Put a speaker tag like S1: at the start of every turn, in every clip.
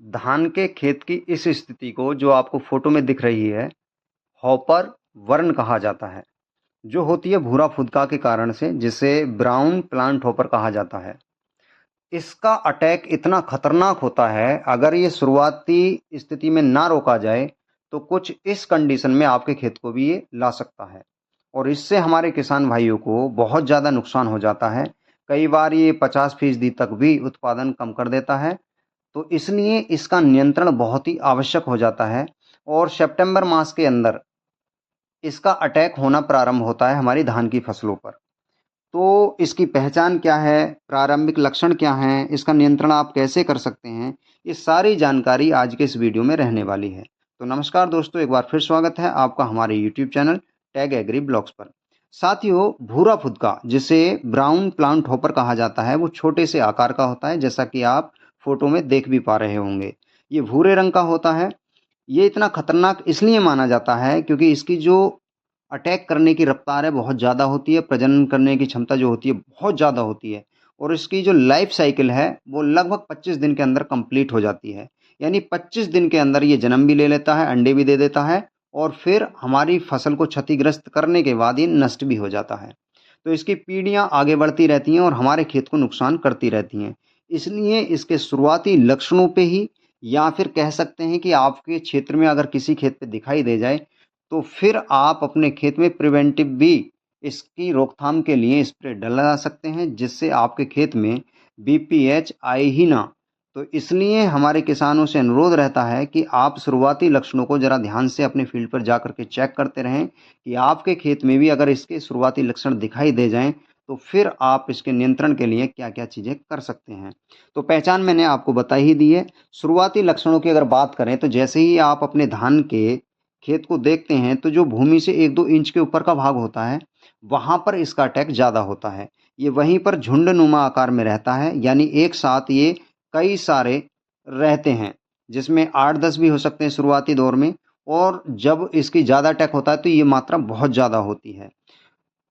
S1: धान के खेत की इस स्थिति को जो आपको फोटो में दिख रही है, हॉपर वर्न कहा जाता है, जो होती है भूरा फुदका के कारण से, जिसे ब्राउन प्लांट हॉपर कहा जाता है। इसका अटैक इतना खतरनाक होता है, अगर ये शुरुआती स्थिति में ना रोका जाए तो कुछ इस कंडीशन में आपके खेत को भी ये ला सकता है और इससे हमारे किसान भाइयों को बहुत ज़्यादा नुकसान हो जाता है। कई बार ये 50% तक भी उत्पादन कम कर देता है। तो इसलिए इसका नियंत्रण बहुत ही आवश्यक हो जाता है और सितंबर मास के अंदर इसका अटैक होना प्रारंभ होता है हमारी धान की फसलों पर। तो इसकी पहचान क्या है, प्रारंभिक लक्षण क्या हैं, इसका नियंत्रण आप कैसे कर सकते हैं, ये सारी जानकारी आज के इस वीडियो में रहने वाली है। तो नमस्कार दोस्तों, एक बार फिर स्वागत है आपका हमारे YouTube channel tag agri blogs पर। साथियों, भूरा फुदका जिसे ब्राउन प्लांट हॉपर कहा जाता है, वो छोटे से आकार का होता है, जैसा कि आप फोटो में देख भी पा रहे होंगे। ये भूरे रंग का होता है। ये इतना खतरनाक इसलिए माना जाता है क्योंकि इसकी जो अटैक करने की रफ्तार है बहुत ज़्यादा होती है, प्रजनन करने की क्षमता जो होती है बहुत ज़्यादा होती है और इसकी जो लाइफ साइकिल है वो लगभग 25 दिन के अंदर कंप्लीट हो जाती है। यानी 25 दिन के अंदर ये जन्म भी ले लेता है, अंडे भी दे देता है और फिर हमारी फसल को क्षतिग्रस्त करने के बाद ये नष्ट भी हो जाता है। तो इसकी पीढ़ियाँ आगे बढ़ती रहती हैं और हमारे खेत को नुकसान करती रहती हैं। इसलिए इसके शुरुआती लक्षणों पे ही या फिर कह सकते हैं कि आपके क्षेत्र में अगर किसी खेत पे दिखाई दे जाए तो फिर आप अपने खेत में प्रिवेंटिव भी इसकी रोकथाम के लिए स्प्रे डला सकते हैं, जिससे आपके खेत में बीपीएच आए ही ना। तो इसलिए हमारे किसानों से अनुरोध रहता है कि आप शुरुआती लक्षणों को ज़रा ध्यान से अपने फील्ड पर जा करके चेक करते रहें कि आपके खेत में भी अगर इसके शुरुआती लक्षण दिखाई दे जाएं तो फिर आप इसके नियंत्रण के लिए क्या क्या चीज़ें कर सकते हैं। तो पहचान मैंने आपको बता ही दी है। शुरुआती लक्षणों की अगर बात करें तो जैसे ही आप अपने धान के खेत को देखते हैं तो जो भूमि से 1-2 इंच के ऊपर का भाग होता है, वहाँ पर इसका अटैक ज़्यादा होता है। ये वहीं पर झुंडनुमा आकार में रहता है, यानी एक साथ ये कई सारे रहते हैं, जिसमें 8-10 भी हो सकते हैं शुरुआती दौर में और जब इसकी ज़्यादा अटैक होता है तो ये मात्रा बहुत ज़्यादा होती है।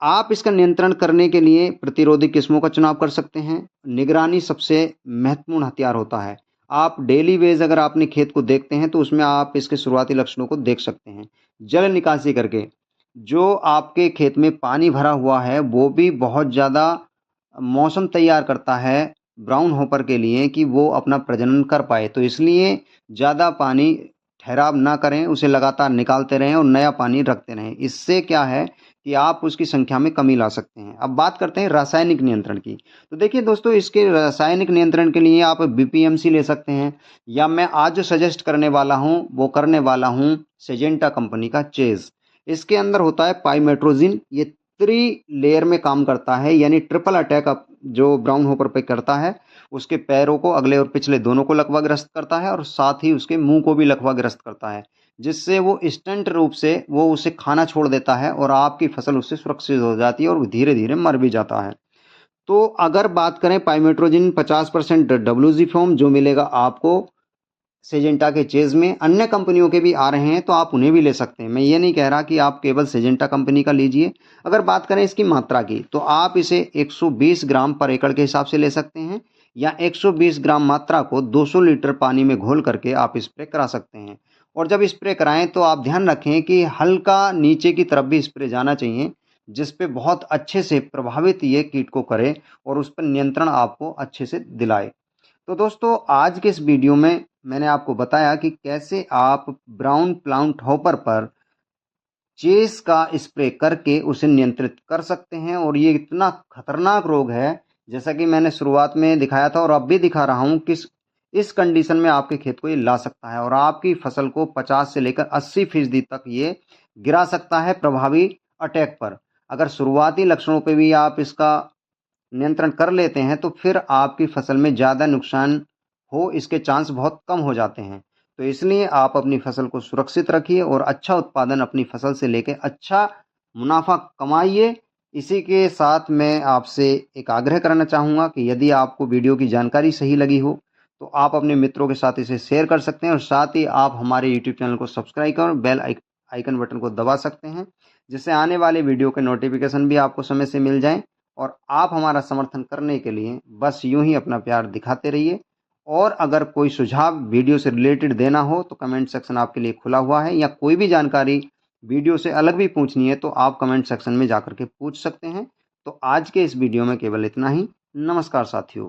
S1: आप इसका नियंत्रण करने के लिए प्रतिरोधी किस्मों का चुनाव कर सकते हैं। निगरानी सबसे महत्वपूर्ण हथियार होता है। आप डेली वेज अगर आपने खेत को देखते हैं तो उसमें आप इसके शुरुआती लक्षणों को देख सकते हैं। जल निकासी करके जो आपके खेत में पानी भरा हुआ है वो भी बहुत ज़्यादा मौसम तैयार करता है ब्राउन हॉपर के लिए कि वो अपना प्रजनन कर पाए। तो इसलिए ज़्यादा पानी ठहराव ना करें, उसे लगातार निकालते रहें और नया पानी रखते रहें। इससे क्या है कि आप उसकी संख्या में कमी ला सकते हैं। अब बात करते हैं रासायनिक नियंत्रण की। तो देखिए दोस्तों, इसके रासायनिक नियंत्रण के लिए आप बीपीएमसी ले सकते हैं या मैं आज जो सजेस्ट करने वाला हूँ वो करने वाला हूँ सिजेंटा कंपनी का चेज़। इसके अंदर होता है पाइमेट्रोजिन। ये लेयर में काम करता है, यानी ट्रिपल अटैक अप जो ब्राउन होपर पे करता है, उसके पैरों को अगले और पिछले दोनों को लकवाग्रस्त करता है और साथ ही उसके मुंह को भी लकवाग्रस्त करता है, जिससे वो इंस्टेंट रूप से वो उसे खाना छोड़ देता है और आपकी फसल उससे सुरक्षित हो जाती है और धीरे धीरे मर भी जाता है। तो अगर बात करें पाइमेट्रोजिन 50% डब्ल्यूजी फॉर्म जो मिलेगा आपको सिजेंटा के चेज़ में, अन्य कंपनियों के भी आ रहे हैं तो आप उन्हें भी ले सकते हैं। मैं ये नहीं कह रहा कि आप केवल सिजेंटा कंपनी का लीजिए। अगर बात करें इसकी मात्रा की तो आप इसे 120 ग्राम पर एकड़ के हिसाब से ले सकते हैं या 120 ग्राम मात्रा को 200 लीटर पानी में घोल करके आप स्प्रे करा सकते हैं। और जब स्प्रे कराएं तो आप ध्यान रखें कि हल्का नीचे की तरफ भी स्प्रे जाना चाहिए, जिस पे बहुत अच्छे से प्रभावित ये कीट को करे और उस पर नियंत्रण आपको अच्छे से दिलाए। तो दोस्तों, आज के इस वीडियो में मैंने आपको बताया कि कैसे आप ब्राउन प्लांट हॉपर पर चेस का स्प्रे करके उसे नियंत्रित कर सकते हैं और ये इतना खतरनाक रोग है, जैसा कि मैंने शुरुआत में दिखाया था और अब भी दिखा रहा हूं कि इस कंडीशन में आपके खेत को ये ला सकता है और आपकी फसल को 50 से लेकर 80% तक ये गिरा सकता है प्रभावी अटैक पर। अगर शुरुआती लक्षणों पे भी आप इसका नियंत्रण कर लेते हैं तो फिर आपकी फसल में ज़्यादा नुकसान हो इसके चांस बहुत कम हो जाते हैं। तो इसलिए आप अपनी फसल को सुरक्षित रखिए और अच्छा उत्पादन अपनी फसल से लेके अच्छा मुनाफा कमाइए। इसी के साथ मैं आपसे एक आग्रह करना चाहूँगा कि यदि आपको वीडियो की जानकारी सही लगी हो तो आप अपने मित्रों के साथ इसे शेयर कर सकते हैं और साथ ही आप हमारे यूट्यूब चैनल को सब्सक्राइब कर बेल आइकन बटन को दबा सकते हैं, जिससे आने वाले वीडियो के नोटिफिकेशन भी आपको समय से मिल जाएं और आप हमारा समर्थन करने के लिए बस यूं ही अपना प्यार दिखाते रहिए और अगर कोई सुझाव वीडियो से रिलेटेड देना हो तो कमेंट सेक्शन आपके लिए खुला हुआ है, या कोई भी जानकारी वीडियो से अलग भी पूछनी है तो आप कमेंट सेक्शन में जाकर के पूछ सकते हैं। तो आज के इस वीडियो में केवल इतना ही। नमस्कार साथियों।